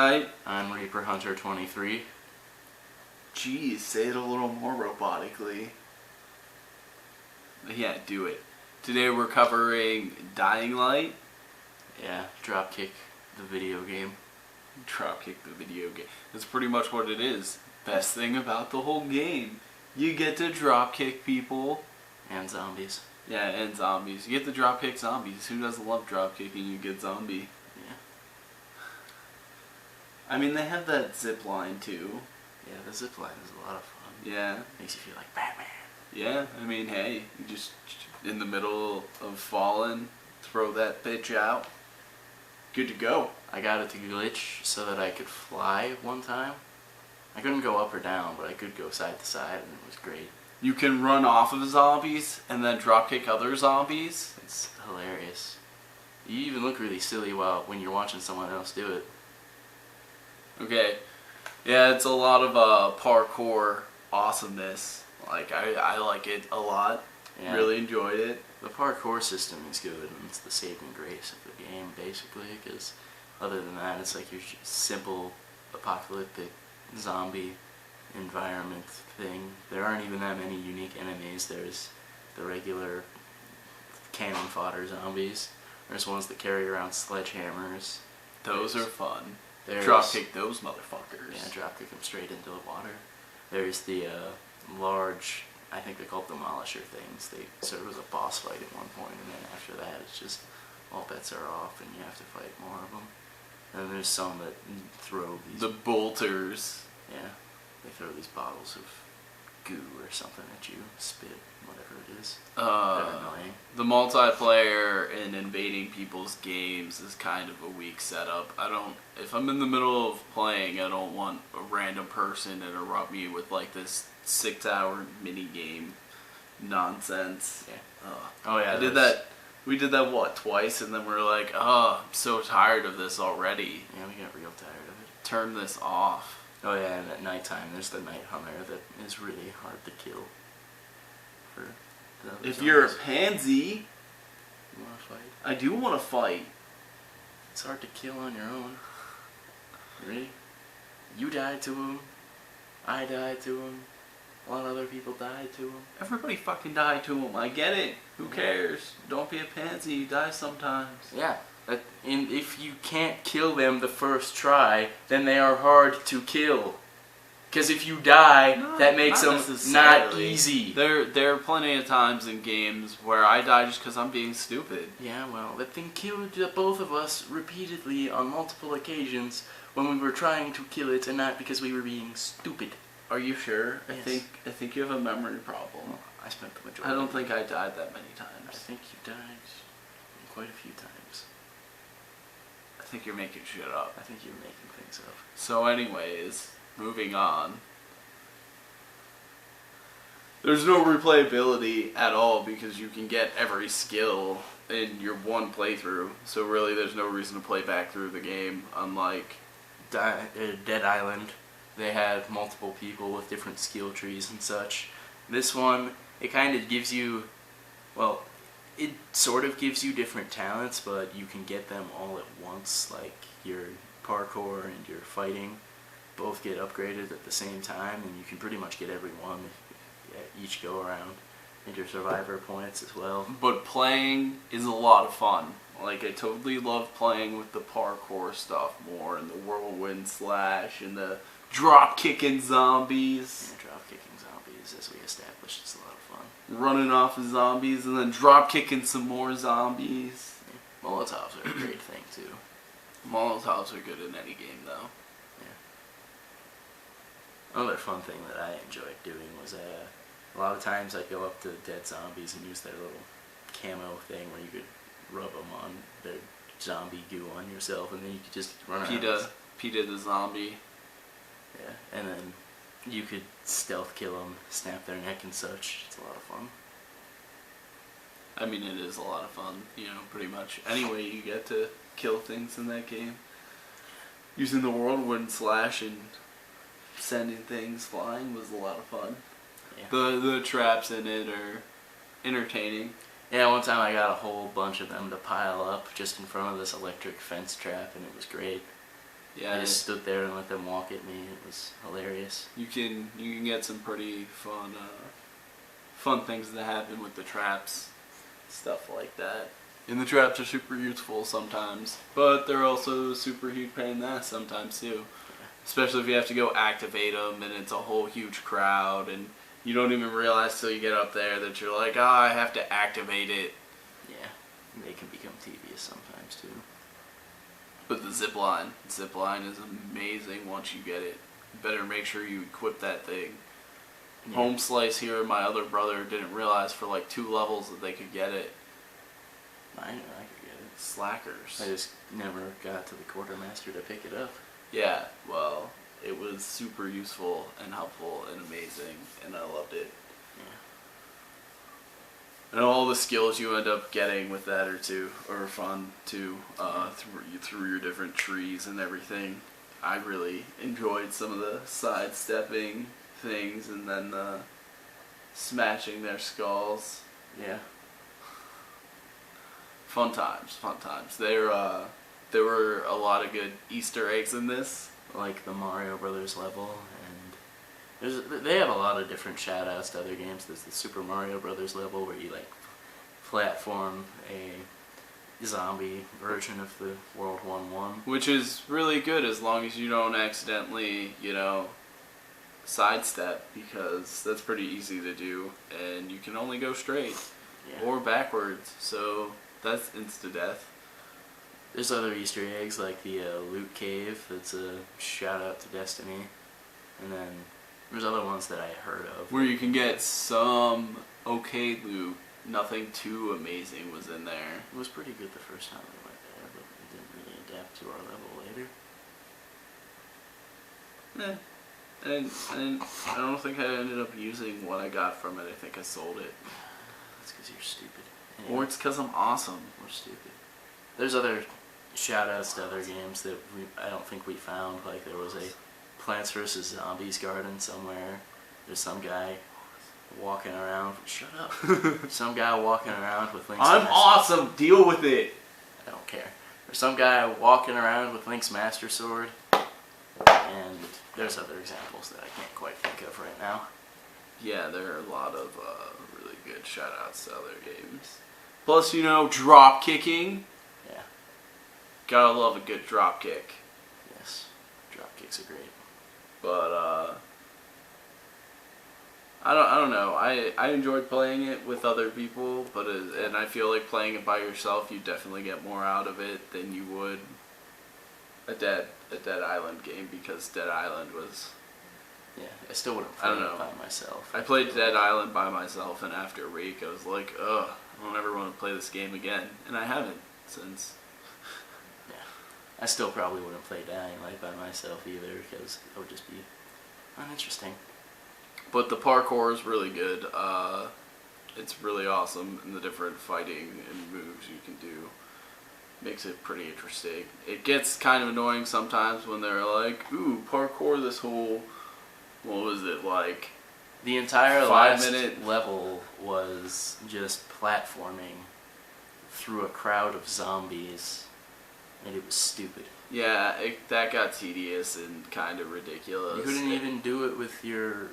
Knight. I'm Reaper Hunter 23. Geez, say it a little more robotically. Yeah, do it. Today we're covering Dying Light. Yeah, Dropkick, the video game. Dropkick, the video game. That's pretty much what it is. Best thing about the whole game. You get to dropkick people. And zombies. Yeah, and zombies. You get to dropkick zombies. Who doesn't love dropkicking you get zombie? Yeah. I mean, they have that zip line too. Yeah, the zip line is a lot of fun. Yeah. Makes you feel like Batman. Yeah, I mean, hey, you just in the middle of falling, throw that bitch out. Good to go. I got it to glitch so that I could fly one time. I couldn't go up or down, but I could go side to side, and it was great. You can run off of zombies and then dropkick other zombies. It's hilarious. You even look really silly when you're watching someone else do it. Okay. Yeah, it's a lot of parkour awesomeness. Like, I like it a lot. Yeah. Really enjoyed it. The parkour system is good, and it's the saving grace of the game, basically, because other than that, it's like your simple apocalyptic zombie environment thing. There aren't even that many unique enemies. There's the regular cannon fodder zombies. There's ones that carry around sledgehammers. Those are fun. There's Dropkick those motherfuckers. Yeah, dropkick them straight into the water. There's the large, I think they call it demolisher things. They serve as a boss fight at one point, and then after that it's just all bets are off and you have to fight more of them. And there's some that throw these... The bolters. Yeah, they throw these bottles of goo or something at you, spit, whatever it is. They're annoying. The multiplayer and invading people's games is kind of a weak setup. If I'm in the middle of playing, I don't want a random person to interrupt me with like this 6-hour mini game nonsense. Yeah. Oh yeah, We did that twice, and then we're like, oh, I'm so tired of this already. Yeah, we got real tired of it. Turn this off. Oh yeah, and at nighttime there's the night hunter that is really hard to kill. If you're a pansy, you want to fight? I do want to fight. It's hard to kill on your own. Really? You died to him. I died to him. A lot of other people died to him. Everybody fucking died to him. I get it. Who cares? Don't be a pansy. You die sometimes. Yeah. And if you can't kill them the first try, then they are hard to kill. Because if you die, that makes them not easy. There are plenty of times in games where I die just because I'm being stupid. Yeah, well, that thing killed both of us repeatedly on multiple occasions when we were trying to kill it, and not because we were being stupid. Are you sure? Yes. I think you have a memory problem. Well, I spent the majority. I don't think I died that many times. I think you died quite a few times. I think you're making shit up. I think you're making things up. So anyways, moving on. There's no replayability at all because you can get every skill in your one playthrough. So really there's no reason to play back through the game, unlike Dead Island. They had multiple people with different skill trees and such. This one, it kind of gives you, well, it sort of gives you different talents, but you can get them all at once, like your parkour and your fighting both get upgraded at the same time, and you can pretty much get every one at each go around, and your survivor points as well. But playing is a lot of fun. Like, I totally love playing with the parkour stuff more, and the whirlwind slash, and the drop kicking zombies. Yeah, drop kicking zombies, as we established, is a lot of fun. Running off of zombies and then drop kicking some more zombies. Yeah. Molotovs are a great thing too. Molotovs are good in any game though. Yeah. Another fun thing that I enjoyed doing was a lot of times I'd go up to dead zombies and use their little camo thing where you could rub them on their zombie goo on yourself, and then you could just run around. PETA the zombie. Yeah, and then you could stealth kill them, snap their neck and such. It's a lot of fun. I mean, it is a lot of fun, you know, pretty much. Anyway, you get to kill things in that game. Using the whirlwind slash and sending things flying was a lot of fun. Yeah. The traps in it are entertaining. Yeah, one time I got a whole bunch of them to pile up just in front of this electric fence trap, and it was great. Yeah, I just stood there and let them walk at me. It was hilarious. you can get some pretty fun things that happen with the traps, stuff like that. And the traps are super useful sometimes, but they're also a super huge pain in the ass sometimes too. Especially if you have to go activate them and it's a whole huge crowd and you don't even realize till you get up there that you're like, oh, I have to activate it. Yeah, they can become tedious sometimes too. But the zip line is amazing once you get it. You better make sure you equip that thing. Yeah. Home Slice here, my other brother didn't realize for like 2 levels that they could get it. I know I could get it. Slackers. I just never got to the quartermaster to pick it up. Yeah, well, it was super useful and helpful and amazing, and I loved it. Yeah. And all the skills you end up getting with that are fun too, through your different trees and everything. I really enjoyed some of the sidestepping things and then the smashing their skulls. Yeah. Fun times. There were a lot of good Easter eggs in this. Like the Mario Brothers level, and they have a lot of different shout-outs to other games. There's the Super Mario Brothers level where you like platform a zombie version of the World 1-1. Which is really good as long as you don't accidentally, sidestep, because that's pretty easy to do and you can only go straight or backwards, so that's insta-death. There's other Easter eggs like the loot cave that's a shout out to Destiny, and then there's other ones that I heard of. Where you can get some okay loot, nothing too amazing was in there. It was pretty good the first time we went there, but it didn't really adapt to our level later. And I don't think I ended up using what I got from it. I think I sold it. That's because you're stupid. Anyway. Or it's because I'm awesome. We're stupid. There's other shout-outs to other games that I don't think we found. Like there was a Plants vs. Zombies garden somewhere. There's some guy walking around. Shut up. Some guy walking around with Link's I'm awesome. Deal with it. I don't care. There's some guy walking around with Link's Master Sword. And there's other examples that I can't quite think of right now. Yeah, there are a lot of really good shout-outs to other games. Plus, drop kicking. Yeah. Gotta love a good drop kick. Yes. Drop kicks are great. But I don't know. I enjoyed playing it with other people, and I feel like playing it by yourself, you definitely get more out of it than you would a Dead Island game, because Dead Island was. Yeah, I still wouldn't play it by myself. I played Dead Island by myself, and after a week, I was like, ugh, I don't ever want to play this game again, and I haven't since. Yeah, I still probably wouldn't play Dying Light by myself either, because it would just be uninteresting. But the parkour is really good. It's really awesome, and the different fighting and moves you can do makes it pretty interesting. It gets kind of annoying sometimes when they're like, ooh, parkour this whole, what was it, like, the entire 5-minute level was just platforming through a crowd of zombies, and it was stupid. Yeah, that got tedious and kind of ridiculous. You couldn't even do it with your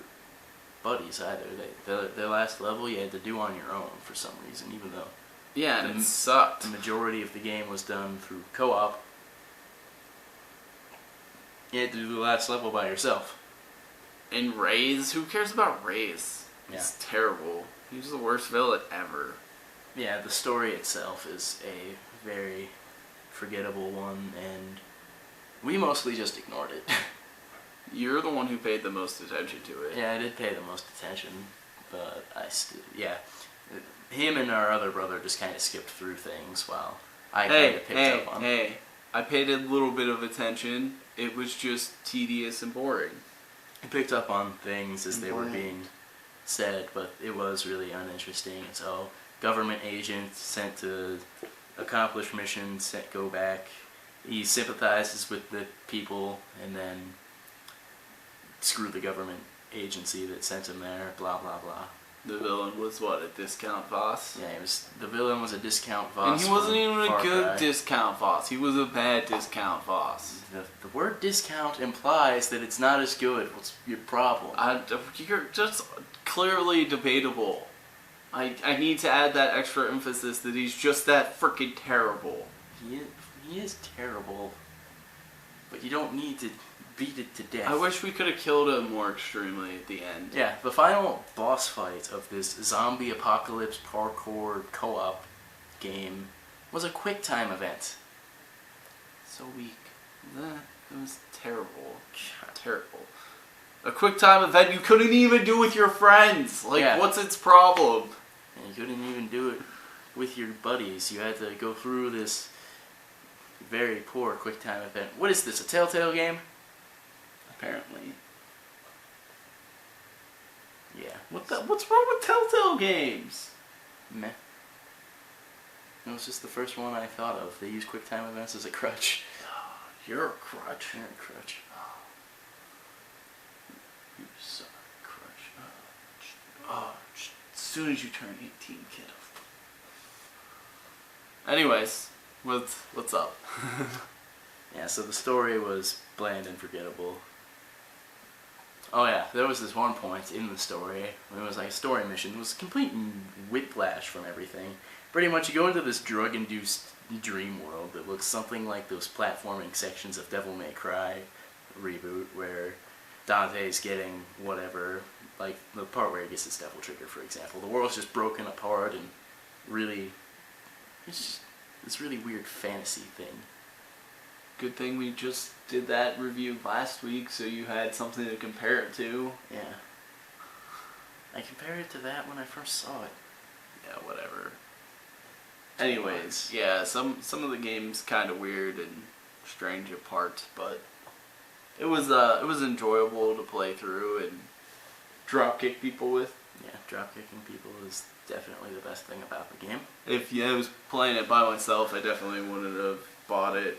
buddies either. The last level you had to do on your own for some reason, even though yeah, and it sucked. The majority of the game was done through co-op. You had to do the last level by yourself. And Raze? Who cares about Raze? Yeah. He's terrible. He's the worst villain ever. Yeah, the story itself is a very forgettable one, and we mostly just ignored it. You're the one who paid the most attention to it. Yeah, I did pay the most attention, but him and our other brother just kind of skipped through things while I kind of picked up on. Hey, I paid a little bit of attention. It was just tedious and boring. I picked up on things as they were being said, but it was really uninteresting. So, government agent sent to accomplish mission, go back. He sympathizes with the people, and then screw the government agency that sent him there, blah, blah, blah. The villain was what, a discount boss? Yeah, the villain was a discount boss. And he wasn't even a Far good Cry. discount boss. He was a bad discount boss. The word discount implies that it's not as good. What's your problem? You're just clearly debatable. I need to add that extra emphasis that he's just that freaking terrible. He is terrible, but you don't need to beat it to death. I wish we could have killed him more extremely at the end. Yeah, the final boss fight of this zombie apocalypse parkour co-op game was a quick time event. So weak. It was terrible. Terrible. A quick time event you couldn't even do with your friends. Like, Yeah. What's its problem? And you couldn't even do it with your buddies. You had to go through this very poor quick time event. What is this, a Telltale game? Apparently. Yeah. What's wrong with Telltale games? Meh. It was just the first one I thought of. They use quick time events as a crutch. You're a crutch. You're a crutch. You suck, crutch. As soon as you turn 18, kid. Anyways, what's up? Yeah, so the story was bland and forgettable. Oh yeah, there was this one point in the story, it was like a story mission, it was complete whiplash from everything. Pretty much you go into this drug-induced dream world that looks something like those platforming sections of Devil May Cry reboot, where Dante's getting whatever, like the part where he gets his devil trigger, for example. The world's just broken apart and really, it's just this really weird fantasy thing. Good thing we just did that review last week, so you had something to compare it to. Yeah. I compared it to that when I first saw it. Yeah, whatever. Anyways, yeah, some of the games kind of weird and strange at parts, but it was enjoyable to play through and dropkick people with. Yeah, dropkicking people is definitely the best thing about the game. If I was playing it by myself, I definitely wouldn't have bought it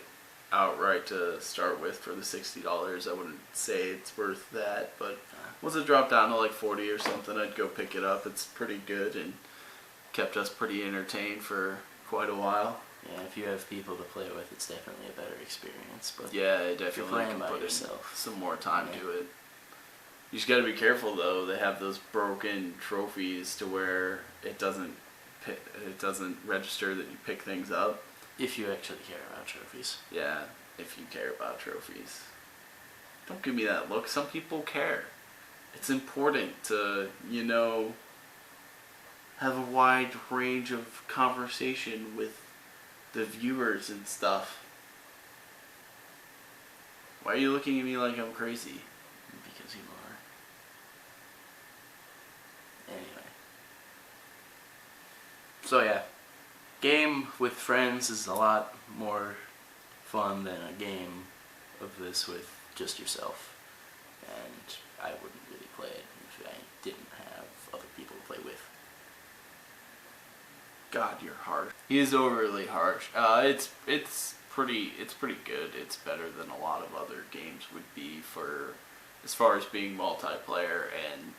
outright to start with for the $60. I wouldn't say it's worth that, but once it dropped down to like 40 or something, I'd go pick it up. It's pretty good and kept us pretty entertained for quite a while. Yeah, if you have people to play with, it's definitely a better experience. But Yeah, I if you're definitely playing can by put yourself, in some more time yeah. to it. You just gotta be careful though. They have those broken trophies to where it doesn't register that you pick things up. if you actually care about trophies. Yeah, if you care about trophies. Don't give me that look. Some people care. It's important to, have a wide range of conversation with the viewers and stuff. Why are you looking at me like I'm crazy? Because you are. Anyway. So yeah, game with friends is a lot more fun than a game of this with just yourself. And I wouldn't really play it if I didn't have other people to play with. God, you're harsh. He is overly harsh. It's pretty good. It's better than a lot of other games would be for, as far as being multiplayer and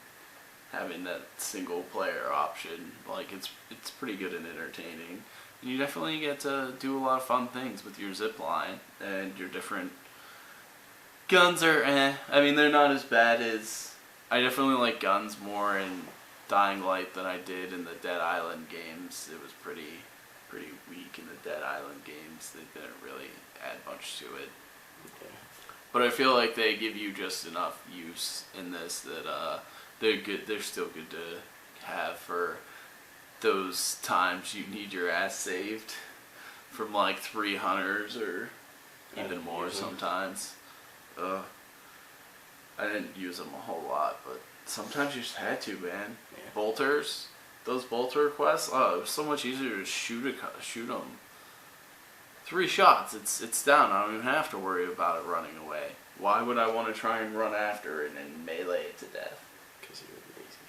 having that single player option. Like it's pretty good and entertaining. And you definitely get to do a lot of fun things with your zip line and your different guns are I mean, they're not as bad as, I definitely like guns more in Dying Light than I did in the Dead Island games. It was pretty weak in the Dead Island games. They didn't really add much to it. Okay. But I feel like they give you just enough use in this that they're good. They're still good to have for those times you need your ass saved from like 3 hunters or even more sometimes. I didn't use them a whole lot, but sometimes you just had to, man. Yeah. Bolters, those bolter quests. Oh, it was so much easier to shoot them. 3 shots, it's down. I don't even have to worry about it running away. Why would I want to try and run after it and melee it to death? Because you're a lazy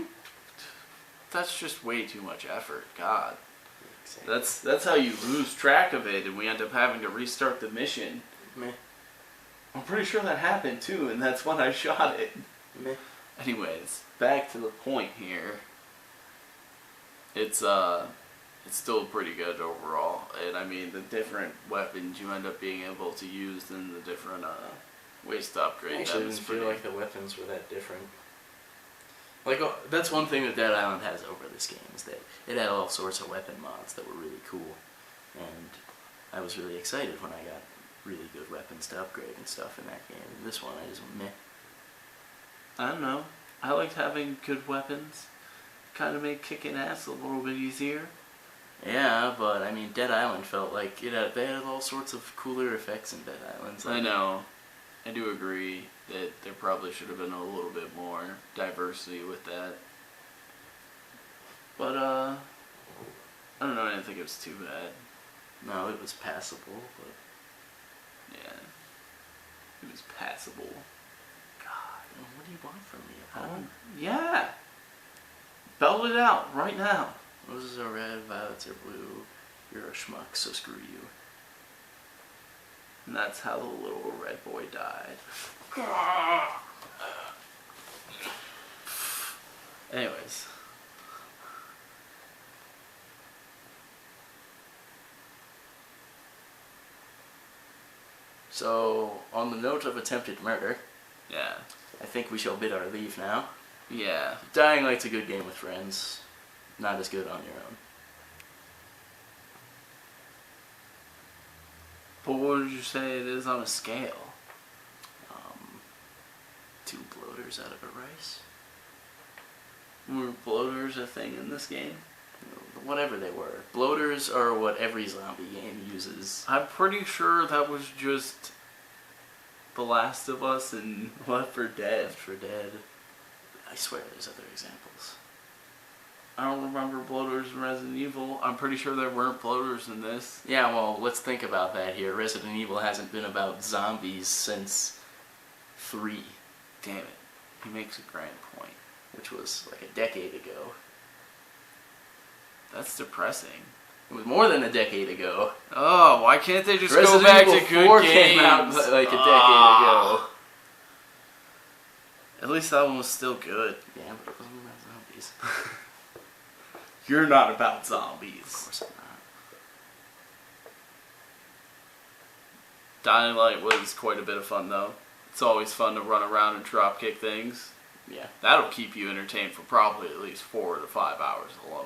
schmuck. That's just way too much effort. God, Exactly. that's how you lose track of it, and we end up having to restart the mission. Meh. I'm pretty sure that happened too, and that's when I shot it. Meh. Anyways, back to the point here. It's still pretty good overall, and I mean the different weapons you end up being able to use and the different ways to upgrade I actually them didn't is feel pretty. like the weapons were that different. Like, that's one thing that Dead Island has over this game, is that it had all sorts of weapon mods that were really cool. And I was really excited when I got really good weapons to upgrade and stuff in that game. And this one, I just went meh. I don't know. I liked having good weapons. Kind of made kicking ass a little bit easier. Yeah, but I mean, Dead Island felt like they had all sorts of cooler effects in Dead Island. I know. I do agree that there probably should have been a little bit more diversity with that. But, I don't know, I didn't think it was too bad. No, it was passable, but Yeah. It was passable. God, what do you want from me? At home? Yeah! Belt it out, right now. Roses are red, violets are blue. You're a schmuck, so screw you. And that's how the little red boy died. Anyways. So, on the note of attempted murder, Yeah. I think we shall bid our leave now. Yeah. Dying Light's a good game with friends. Not as good on your own. But what would you say it is on a scale? 2 bloaters out of a rice. Were bloaters a thing in this game? Whatever they were. Bloaters are what every zombie game uses. I'm pretty sure that was just The Last of Us and Left 4 Dead. Left 4 Dead. I swear there's other examples. I don't remember bloaters in Resident Evil. I'm pretty sure there weren't bloaters in this. Yeah, well, let's think about that here. Resident Evil hasn't been about zombies since 3, Damn it. He makes a grand point. which was like a decade ago. That's depressing. It was more than a decade ago. Oh, why can't they just Resident go back Evil to good 4 games? came out like a decade ago. At least that one was still good. Yeah, but it wasn't about zombies. You're not about Of zombies. course I'm not. Dying Light was quite a bit of fun, though. It's always fun to run around and drop kick things. Yeah. That'll keep you entertained for probably at least 4 to 5 hours alone.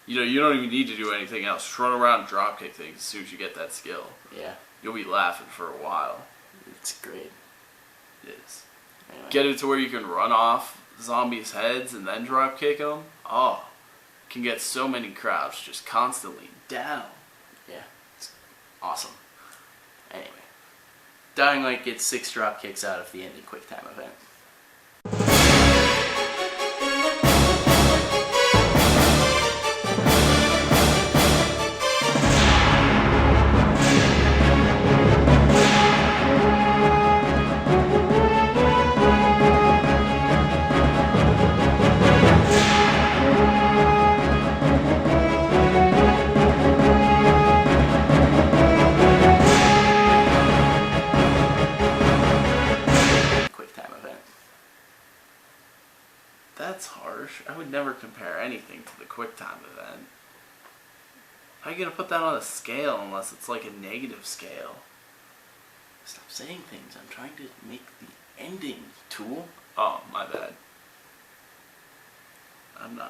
You know, you don't even need to do anything else. Just run around and drop kick things as soon as you get that skill. Yeah. You'll be laughing for a while. It's great. It is. Anyway. Get it to where you can run off zombies' heads and then drop kick them. Oh, can get so many crowds just constantly down. Yeah. It's awesome. Anyway. Dying Light gets 6 drop kicks out of the ending QuickTime event. QuickTime event. That's harsh. I would never compare anything to the QuickTime event. How are you going to put that on a scale unless it's like a negative scale? Stop saying things. I'm trying to make the ending, tool. Oh, my bad. I'm not.